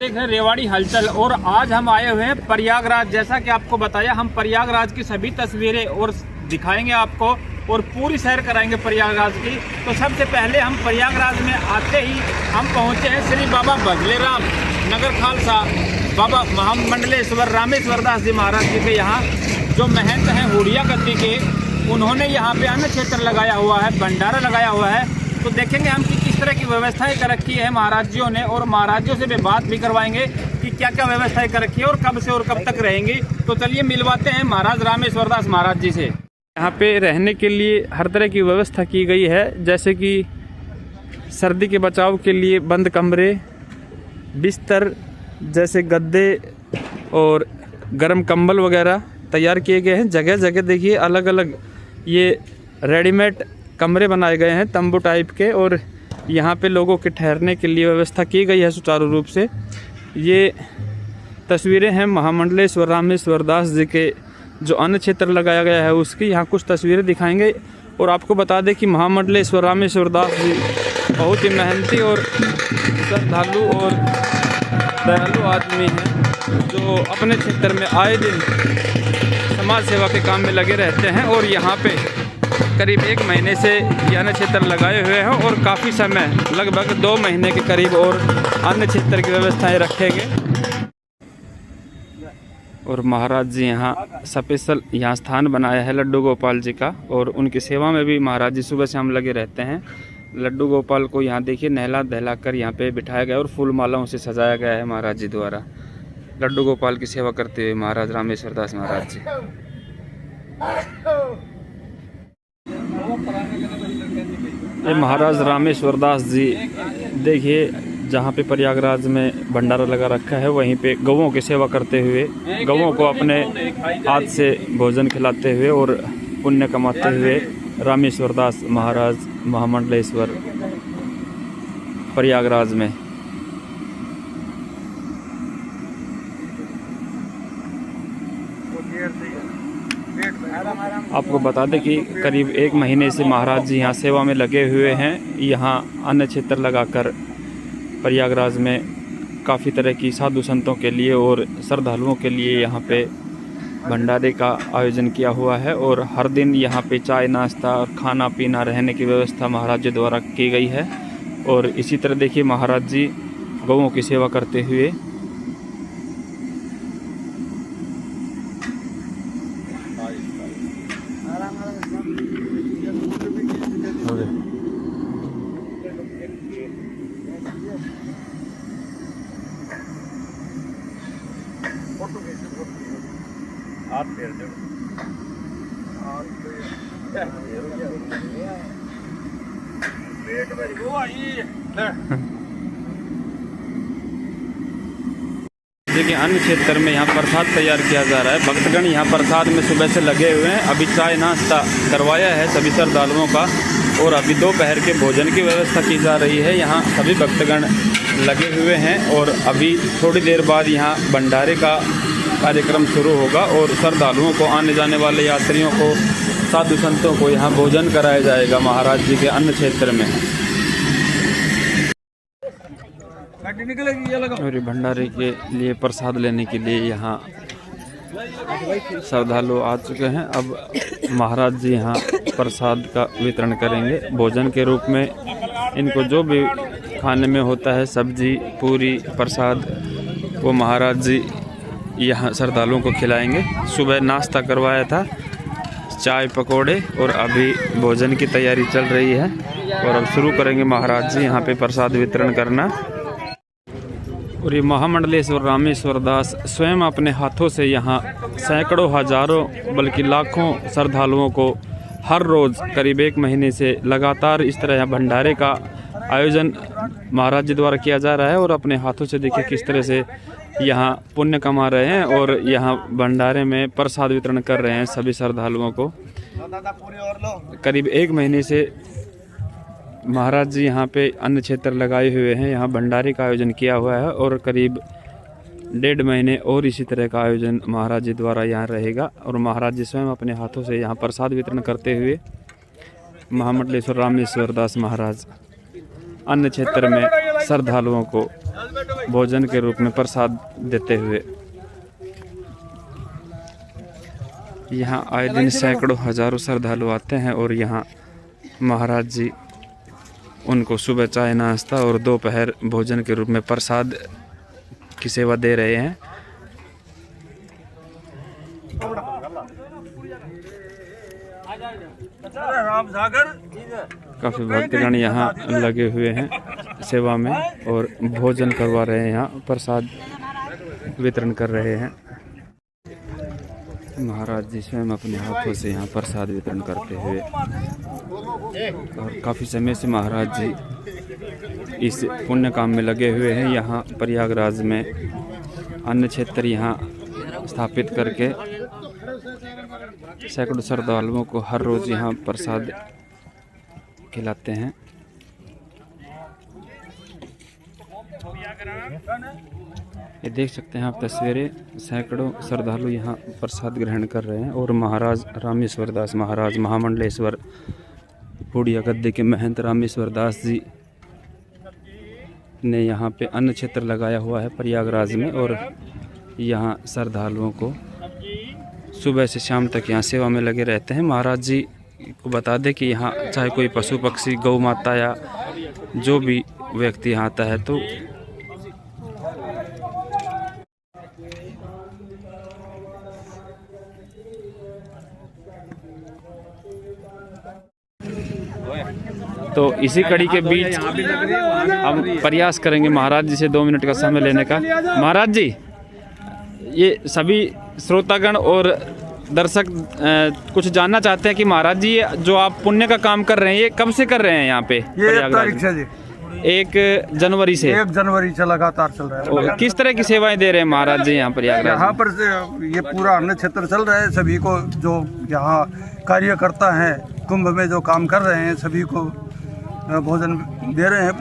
एक है रेवाड़ी हलचल और आज हम आए हुए हैं प्रयागराज। जैसा कि आपको बताया, हम प्रयागराज की सभी तस्वीरें और दिखाएंगे आपको और पूरी सैर कराएंगे प्रयागराज की। तो सबसे पहले हम प्रयागराज में आते ही हम पहुंचे हैं श्री बाबा भगलेराम नगर खालसा बाबा महामंडलेश्वर रामेश्वर दास जी महाराज जी के यहाँ जो महंत हैं हुड़िया गद्दी के, उन्होंने यहाँ पे अन्न क्षेत्र लगाया हुआ है, भंडारा लगाया हुआ है। तो देखेंगे हम कि किस तरह की व्यवस्थाएं कर रखी है महाराज जियों ने, और महाराजियों से भी बात भी करवाएंगे कि क्या क्या व्यवस्थाएं कर रखी है और कब से और कब तक रहेंगी। तो चलिए मिलवाते हैं महाराज रामेश्वर दास महाराज जी से। यहाँ पे रहने के लिए हर तरह की व्यवस्था की गई है, जैसे कि सर्दी के बचाव के लिए बंद कमरे, बिस्तर जैसे गद्दे और गर्म कंबल वगैरह तैयार किए गए हैं। जगह जगह देखिए अलग अलग ये रेडीमेड कमरे बनाए गए हैं तंबू टाइप के, और यहाँ पे लोगों के ठहरने के लिए व्यवस्था की गई है सुचारू रूप से। ये तस्वीरें हैं महामंडलेश्वर रामेश्वर दास जी के जो अन्न क्षेत्र लगाया गया है उसकी। यहाँ कुछ तस्वीरें दिखाएंगे और आपको बता दें कि महामंडलेश्वर रामेश्वर दास जी बहुत ही मेहनती और श्रद्धालु और दयालु आदमी हैं जो अपने क्षेत्र में आए दिन समाज सेवा के काम में लगे रहते हैं। और यहाँ पे करीब 1 महीने से ये अन्न क्षेत्र लगाए हुए हैं और काफ़ी समय लगभग 2 महीने के करीब और अन्न क्षेत्र की व्यवस्थाएं रखेंगे। और महाराज जी यहाँ स्पेशल यहाँ स्थान बनाया है लड्डू गोपाल जी का, और उनकी सेवा में भी महाराज जी सुबह से हम लगे रहते हैं। लड्डू गोपाल को यहाँ देखिए नहला दहला कर यहाँ पे बिठाया गया और फूल मालाओं से सजाया गया है महाराज जी द्वारा। लड्डू गोपाल की सेवा करते हुए महाराज रामेश्वर दास महाराज जी। ये महाराज रामेश्वर दास जी देखिए जहाँ पे प्रयागराज में भंडारा लगा रखा है वहीं पे गौओं की सेवा करते हुए, गौओं को अपने हाथ से भोजन खिलाते हुए और पुण्य कमाते हुए रामेश्वर दास महाराज महामंडलेश्वर प्रयागराज में। आपको बता दें कि करीब 1 महीने से महाराज जी यहाँ सेवा में लगे हुए हैं। यहाँ अन्न क्षेत्र लगाकर प्रयागराज में काफ़ी तरह की साधु संतों के लिए और श्रद्धालुओं के लिए यहाँ पे भंडारे का आयोजन किया हुआ है। और हर दिन यहाँ पे चाय नाश्ता और खाना पीना रहने की व्यवस्था महाराज जी द्वारा की गई है। और इसी तरह देखिए महाराज जी गौओं की सेवा करते हुए देखिए अन्य क्षेत्र में यहाँ प्रसाद तैयार किया जा रहा है। भक्तगण यहाँ प्रसाद में सुबह से लगे हुए हैं। अभी चाय नाश्ता करवाया है सभी श्रद्धालुओं का और अभी दोपहर के भोजन की व्यवस्था की जा रही है। यहाँ सभी भक्तगण लगे हुए हैं और अभी थोड़ी देर बाद यहाँ भंडारे का कार्यक्रम शुरू होगा और श्रद्धालुओं को, आने जाने वाले यात्रियों को, साधु संतों को यहाँ भोजन कराया जाएगा महाराज जी के अन्न क्षेत्र में। और भंडारे के लिए प्रसाद लेने के लिए यहाँ श्रद्धालु आ चुके हैं। अब महाराज जी यहाँ प्रसाद का वितरण करेंगे भोजन के रूप में। इनको जो भी खाने में होता है, सब्जी, पूरी, प्रसाद, वो महाराज जी यहाँ श्रद्धालुओं को खिलाएंगे। सुबह नाश्ता करवाया था, चाय पकौड़े, और अभी भोजन की तैयारी चल रही है और अब शुरू करेंगे महाराज जी यहाँ पे प्रसाद वितरण करना। और ये महामंडलेश्वर रामेश्वर दास स्वयं अपने हाथों से यहाँ सैकड़ों, हजारों, बल्कि लाखों श्रद्धालुओं को हर रोज़ करीब 1 महीने से लगातार इस तरह भंडारे का आयोजन महाराज जी द्वारा किया जा रहा है। और अपने हाथों से देखिए किस तरह से यहाँ पुण्य कमा रहे हैं और यहाँ भंडारे में प्रसाद वितरण कर रहे हैं सभी श्रद्धालुओं को। करीब 1 महीने से महाराज जी यहाँ पे अन्न क्षेत्र लगाए हुए हैं, यहाँ भंडारे का आयोजन किया हुआ है और करीब 1.5 महीने और इसी तरह का आयोजन महाराज जी द्वारा यहाँ रहेगा। और महाराज जी स्वयं अपने हाथों से यहाँ प्रसाद वितरण करते हुए महामंडलेश्वर रामेश्वर दास महाराज अन्न क्षेत्र में श्रद्धालुओं को भोजन के रूप में प्रसाद देते हुए। यहाँ आए दिन सैकड़ों हजारों श्रद्धालु आते हैं और यहाँ महाराज जी उनको सुबह चाय नाश्ता और दोपहर भोजन के रूप में प्रसाद की सेवा दे रहे हैं। काफ़ी भक्तगण यहाँ लगे हुए हैं सेवा में और भोजन करवा रहे हैं, यहाँ प्रसाद वितरण कर रहे हैं। महाराज जी स्वयं अपने हाथों से यहाँ प्रसाद वितरण करते हुए, और काफ़ी समय से महाराज जी इस पुण्य काम में लगे हुए हैं। यहाँ प्रयागराज में अन्न क्षेत्र यहाँ स्थापित करके सैकड़ों श्रद्धालुओं को हर रोज़ यहाँ प्रसाद खिलाते हैं। ये देख सकते हैं आप तस्वीरें, सैकड़ों श्रद्धालु यहाँ प्रसाद ग्रहण कर रहे हैं और महाराज रामेश्वर दास महाराज महामंडलेश्वर बूढ़िया गद्दी के महंत रामेश्वर दास जी ने यहाँ पे अन्न क्षेत्र लगाया हुआ है प्रयागराज में, और यहाँ श्रद्धालुओं को सुबह से शाम तक यहाँ सेवा में लगे रहते हैं। महाराज जी को बता दें कि यहाँ चाहे कोई पशु पक्षी गौ माता या जो भी व्यक्ति यहाँ आता है तो इसी कड़ी के बीच हम प्रयास करेंगे महाराज जी से 2 मिनट का समय लेने का। महाराज जी, ये सभी श्रोतागण और दर्शक कुछ जानना चाहते हैं कि महाराज जी ये जो आप पुण्य का काम कर रहे हैं ये कब से कर रहे हैं यहाँ पे? ये 1 तारीख से जी। 1 जनवरी से? 1 जनवरी से लगातार चल रहा है। किस तरह की सेवाएं दे रहे हैं महाराज जी यहाँ प्रयागराज? यहाँ पर ये पूरा अन्न क्षेत्र चल रहा है। सभी को जो यहाँ कार्यकर्ता हैं कुंभ में जो काम कर रहे हैं सभी को भोजन दे रहे हैं,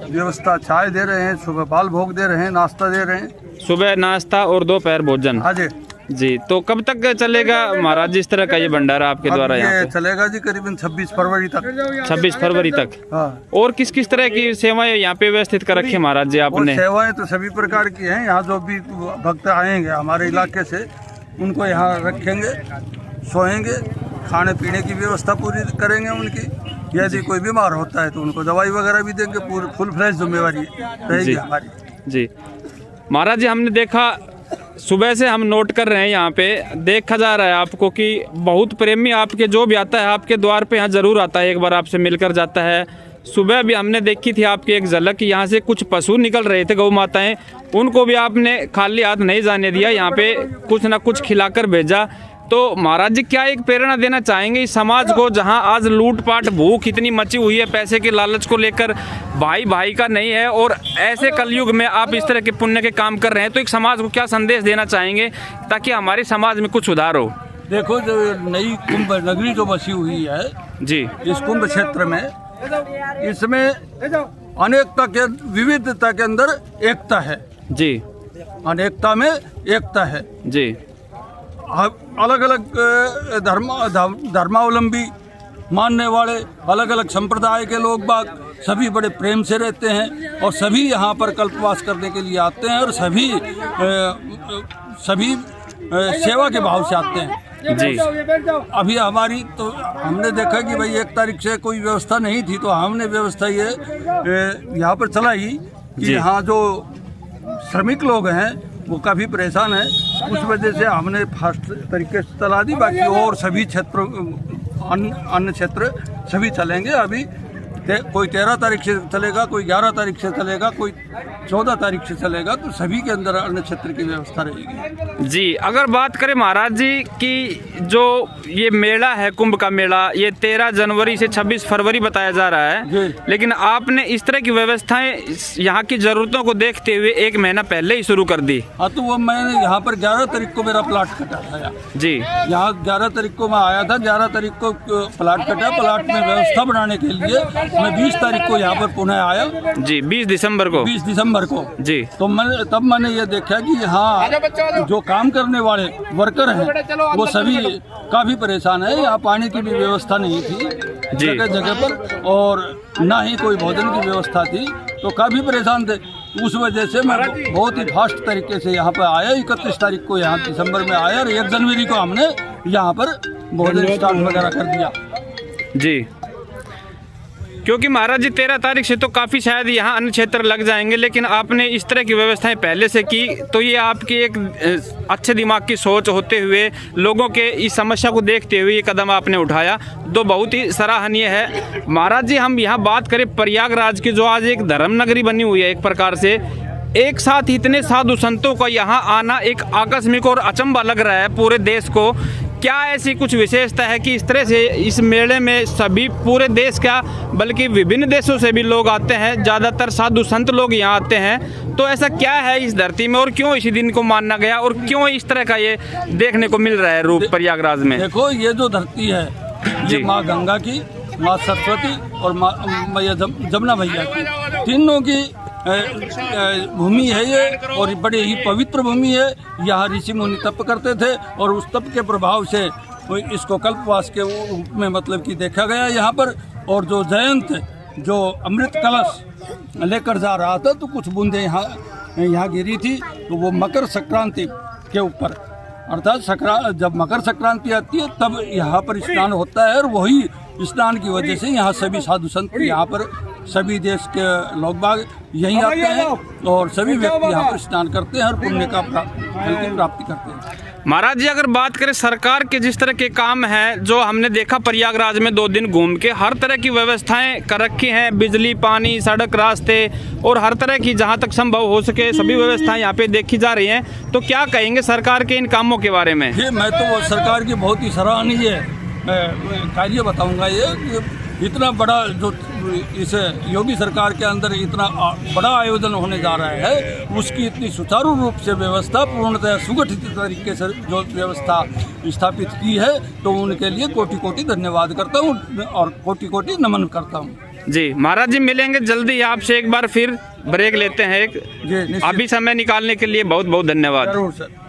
व्यवस्था चाय दे रहे हैं, सुबह बाल भोग दे रहे हैं, नाश्ता दे रहे हैं, सुबह नाश्ता और दोपहर भोजन। हाँ जी जी। तो कब तक चलेगा महाराज जी इस तरह का ये भंडारा आपके द्वारा? यहाँ चलेगा जी करीबन 26 फरवरी तक। 26 फरवरी तक। हाँ। और किस किस तरह की सेवाएं यहाँ पे व्यवस्थित कर रखी है महाराज जी आपने? सेवाएं तो सभी प्रकार की हैं। यहाँ जो भी भक्त आएंगे हमारे इलाके से उनको यहाँ रखेंगे, सोएंगे, खाने पीने की व्यवस्था पूरी करेंगे उनकी। यदि कोई बीमार होता है तो उनको दवाई वगैरह भी देंगे। पूरी फुल फ्लैश जिम्मेवारी रहेगी हमारी। जी महाराज जी, हमने देखा सुबह से हम नोट कर रहे हैं यहाँ पे, देखा जा रहा है आपको कि बहुत प्रेमी आपके जो भी आता है आपके द्वार पे यहाँ जरूर आता है, एक बार आपसे मिलकर जाता है। सुबह भी हमने देखी थी आपकी एक झलक, यहाँ से कुछ पशु निकल रहे थे गौ माताएं, उनको भी आपने खाली हाथ नहीं जाने दिया, यहाँ पे कुछ ना कुछ खिलाकर भेजा। तो महाराज जी क्या एक प्रेरणा देना चाहेंगे इस समाज को जहां आज लूटपाट भूख इतनी मची हुई है, पैसे के लालच को लेकर भाई भाई का नहीं है, और ऐसे कलयुग में आप इस तरह के पुण्य के काम कर रहे हैं, तो एक समाज को क्या संदेश देना चाहेंगे ताकि हमारे समाज में कुछ सुधार हो? देखो, जो नई कुंभ नगरी जो बसी हुई है जी, इस कुंभ क्षेत्र में, इसमें अनेकता के विविधता के अंदर एकता है जी, अनेकता में एकता है जी। अलग अलग धर्मावलंबी मानने वाले, अलग अलग संप्रदाय के लोग बाग सभी बड़े प्रेम से रहते हैं और सभी यहाँ पर कल्पवास करने के लिए आते हैं और सभी सेवा के भाव से आते हैं जी। अभी हमारी तो हमने देखा कि भाई 1 तारीख से कोई व्यवस्था नहीं थी, तो हमने व्यवस्था ये यहाँ पर चलाई कि यहाँ जो श्रमिक लोग हैं वो काफ़ी परेशान है, उस वजह से हमने फास्ट तरीके से चला दी। बाकी और सभी क्षेत्र अन्य क्षेत्र सभी चलेंगे। अभी कोई 13 तारीख से चलेगा, कोई 11 तारीख से चलेगा, कोई 14 तारीख से चलेगा, तो सभी के अंदर अन्य क्षेत्र की व्यवस्था रहेगी जी। अगर बात करें महाराज जी की जो ये मेला है कुंभ का मेला, ये 13 जनवरी से 26 फरवरी बताया जा रहा है, लेकिन आपने इस तरह की व्यवस्थाएं यहाँ की जरूरतों को देखते हुए 1 महीना पहले ही शुरू कर दी। हाँ, तो वो मैंने यहाँ पर 11 तारीख को मेरा प्लाट कटा था जी। यहाँ 11 तारीख को मैं आया था, 11 तारीख को प्लाट कटा। प्लाट में व्यवस्था बनाने के लिए मैं 20 तारीख को यहाँ पर पुनः आया जी। 20 दिसंबर को जी। तो मैंने ये देखा कि यहाँ जो काम करने वाले वर्कर हैं वो सभी काफी परेशान है। यहाँ पानी की भी व्यवस्था नहीं थी जगह जगह पर, और ना ही कोई भोजन की व्यवस्था थी, तो काफी परेशान थे। उस वजह से मैं बहुत ही फास्ट तरीके से यहाँ पर आया। 31 तारीख को यहाँ दिसंबर में आया और 1 जनवरी को हमने यहाँ पर भोजन स्टार्ट वगैरह कर दिया जी। क्योंकि महाराज जी 13 तारीख से तो काफ़ी शायद यहाँ अन्य क्षेत्र लग जाएंगे, लेकिन आपने इस तरह की व्यवस्थाएं पहले से की, तो ये आपकी एक अच्छे दिमाग की सोच होते हुए, लोगों के इस समस्या को देखते हुए ये कदम आपने उठाया, तो बहुत ही सराहनीय है। महाराज जी हम यहाँ बात करें प्रयागराज की, जो आज एक धर्म नगरी बनी हुई है एक प्रकार से, एक साथ इतने साधु संतों का यहाँ आना एक आकस्मिक और अचंभा लग रहा है पूरे देश को। क्या ऐसी कुछ विशेषता है कि इस तरह से इस मेले में सभी पूरे देश का बल्कि विभिन्न देशों से भी लोग आते हैं, ज़्यादातर साधु संत लोग यहाँ आते हैं, तो ऐसा क्या है इस धरती में और क्यों इसी दिन को माना गया और क्यों इस तरह का ये देखने को मिल रहा है रूप प्रयागराज में? देखो ये जो धरती है ये माँ गंगा की, माँ सरस्वती और माँ जमुना भैया की, तीनों की भूमि है ये और बड़ी ही पवित्र भूमि है। यहाँ ऋषि मुनि तप करते थे और उस तप के प्रभाव से इसको कल्पवास के रूप में मतलब कि देखा गया यहाँ पर। और जो जयंत जो अमृत कलश लेकर जा रहा था तो कुछ बूंदें यहाँ गिरी थी, तो वो मकर संक्रांति के ऊपर, अर्थात जब मकर संक्रांति आती है तब यहाँ पर स्नान होता है और वही स्नान की वजह से यहाँ सभी साधु संत यहाँ पर सभी देश के लोग बाग यहीं आते हैं और सभी व्यक्ति यहाँ पर स्नान करते हैं और पुण्य का फल की प्राप्ति करते हैं। महाराज जी अगर बात करें सरकार के जिस तरह के काम हैं, जो हमने देखा प्रयागराज में 2 दिन घूम के, हर तरह की व्यवस्थाएं कर रखी हैं, बिजली, पानी, सड़क, रास्ते और हर तरह की जहां तक संभव हो सके सभी व्यवस्थाएं यहाँ पे देखी जा रही हैं, तो क्या कहेंगे सरकार के इन कामों के बारे में? ये मैं तो सरकार की बहुत ही सराहनीय कार्य बताऊंगा। ये इतना बड़ा जो इस योगी सरकार के अंदर इतना बड़ा आयोजन होने जा रहा है, उसकी इतनी सुचारू रूप से व्यवस्था, पूर्णतः सुगठित तरीके से जो व्यवस्था स्थापित की है, तो उनके लिए कोटि कोटि धन्यवाद करता हूँ और कोटि कोटि नमन करता हूँ। जी महाराज जी मिलेंगे जल्दी आपसे, एक बार फिर ब्रेक लेते हैं एक। जी, अभी समय निकालने के लिए बहुत बहुत धन्यवाद। जरूर सर।